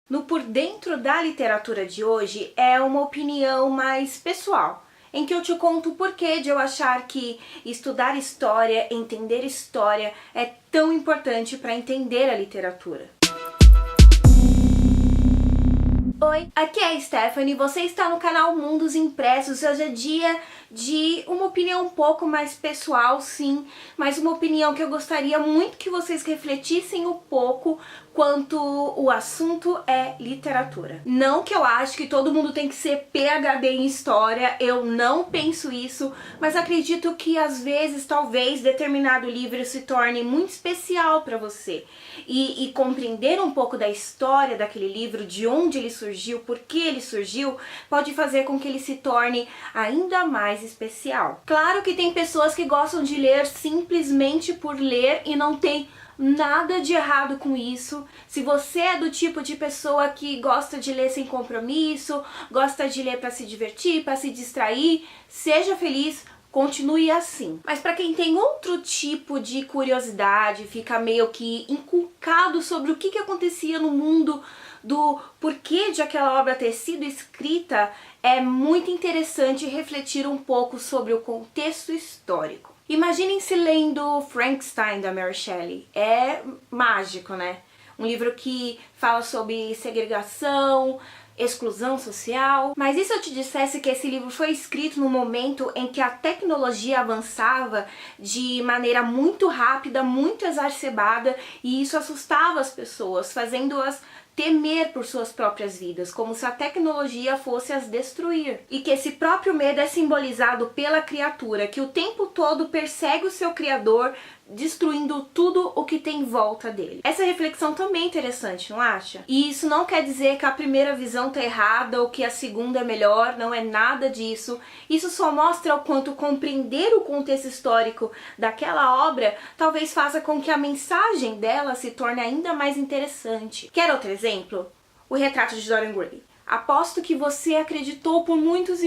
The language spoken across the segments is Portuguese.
No Por Dentro da Literatura de hoje é uma opinião mais pessoal, em que eu te conto o porquê de eu achar que estudar história, entender história é tão importante para entender a literatura. Oi, aqui é a Stephanie, você está no canal Mundos Impressos. Hoje é dia de uma opinião um pouco mais pessoal, sim, mas uma opinião que eu gostaria muito que vocês refletissem um pouco quanto o assunto é literatura. Não que eu acho que todo mundo tem que ser PhD em história, eu não penso isso, mas acredito que às vezes, talvez, determinado livro se torne muito especial para você. E compreender um pouco da história daquele livro, de onde ele surgiu, por que ele surgiu, pode fazer com que ele se torne ainda mais especial. Claro que tem pessoas que gostam de ler simplesmente por ler e não tem nada de errado com isso. Se você é do tipo de pessoa que gosta de ler sem compromisso, gosta de ler para se divertir, para se distrair, seja feliz, continue assim. Mas para quem tem outro tipo de curiosidade, fica meio que inculcado sobre o que acontecia no mundo, do porquê de aquela obra ter sido escrita, é muito interessante refletir um pouco sobre o contexto histórico. Imaginem-se lendo Frankenstein, da Mary Shelley. É mágico, né? Um livro que fala sobre segregação, exclusão social. Mas e se eu te dissesse que esse livro foi escrito no momento em que a tecnologia avançava de maneira muito rápida, muito exacerbada, e isso assustava as pessoas, fazendo-as temer por suas próprias vidas, como se a tecnologia fosse as destruir. E que esse próprio medo é simbolizado pela criatura, que o tempo todo persegue o seu criador, destruindo tudo o que tem em volta dele. Essa reflexão também é interessante, não acha? E isso não quer dizer que a primeira visão tá errada ou que a segunda é melhor, não é nada disso. Isso só mostra o quanto compreender o contexto histórico daquela obra talvez faça com que a mensagem dela se torne ainda mais interessante. Quer outro exemplo? O Retrato de Dorian Gray. Aposto que você acreditou por muitos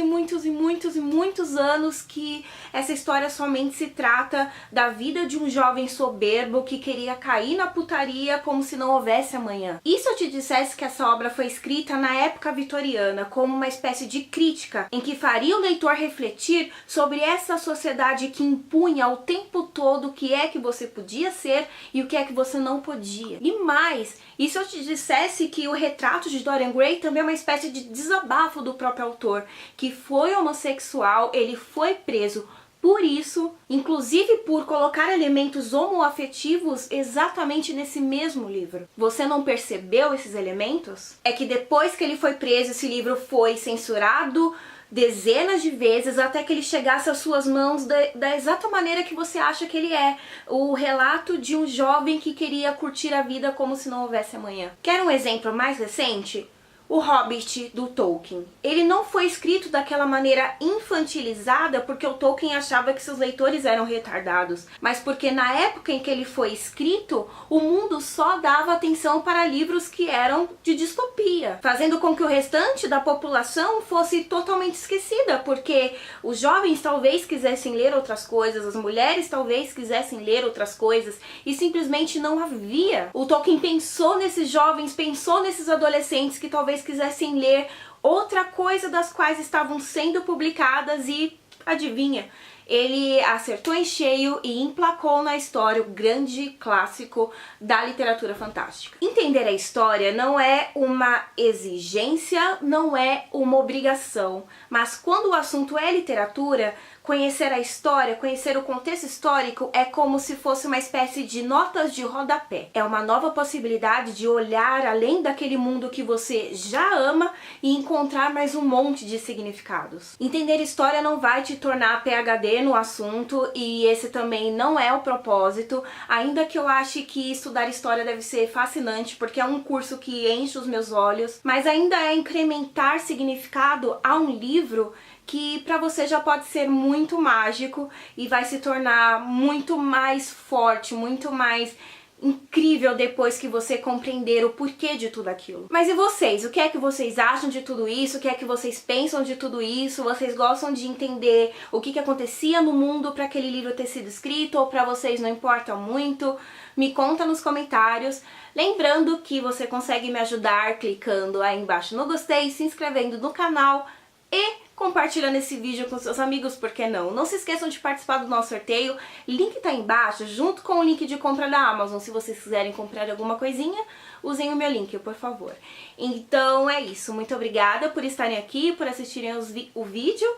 anos que essa história somente se trata da vida de um jovem soberbo que queria cair na putaria como se não houvesse amanhã. E se eu te dissesse que essa obra foi escrita na época vitoriana como uma espécie de crítica em que faria o leitor refletir sobre essa sociedade que impunha o tempo todo o que é que você podia ser e o que é que você não podia? E mais, e se eu te dissesse que o Retrato de Dorian Gray também é uma espécie de desabafo do próprio autor, que foi homossexual, ele foi preso por isso, inclusive por colocar elementos homoafetivos exatamente nesse mesmo livro. Você não percebeu esses elementos? É que depois que ele foi preso, esse livro foi censurado dezenas de vezes até que ele chegasse às suas mãos da exata maneira que você acha que ele é. O relato de um jovem que queria curtir a vida como se não houvesse amanhã. Quer um exemplo mais recente? O Hobbit, do Tolkien. Ele não foi escrito daquela maneira infantilizada porque o Tolkien achava que seus leitores eram retardados, mas porque na época em que ele foi escrito, o mundo só dava atenção para livros que eram de distopia, fazendo com que o restante da população fosse totalmente esquecida, porque os jovens talvez quisessem ler outras coisas, as mulheres talvez quisessem ler outras coisas, e simplesmente não havia. O Tolkien pensou nesses jovens, pensou nesses adolescentes que talvez quisessem ler outra coisa das quais estavam sendo publicadas e, adivinha, ele acertou em cheio e emplacou na história o grande clássico da literatura fantástica. Entender a história não é uma exigência, não é uma obrigação, mas quando o assunto é literatura, conhecer a história, conhecer o contexto histórico é como se fosse uma espécie de notas de rodapé. É uma nova possibilidade de olhar além daquele mundo que você já ama e encontrar mais um monte de significados. Entender história não vai te tornar PhD no assunto e esse também não é o propósito, ainda que eu ache que estudar história deve ser fascinante porque é um curso que enche os meus olhos, mas ainda é incrementar significado a um livro que para você já pode ser muito mágico e vai se tornar muito mais forte, muito mais incrível depois que você compreender o porquê de tudo aquilo. Mas e vocês? O que é que vocês acham de tudo isso? O que é que vocês pensam de tudo isso? Vocês gostam de entender o que acontecia no mundo para aquele livro ter sido escrito, ou para vocês não importa muito? Me conta nos comentários. Lembrando que você consegue me ajudar clicando aí embaixo no gostei, se inscrevendo no canal e compartilhando esse vídeo com seus amigos, por que não? Não se esqueçam de participar do nosso sorteio, link tá aí embaixo, junto com o link de compra da Amazon. Se vocês quiserem comprar alguma coisinha, usem o meu link, por favor. Então é isso, muito obrigada por estarem aqui, por assistirem o vídeo,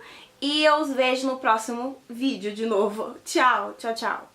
e eu os vejo no próximo vídeo de novo. Tchau, tchau, tchau!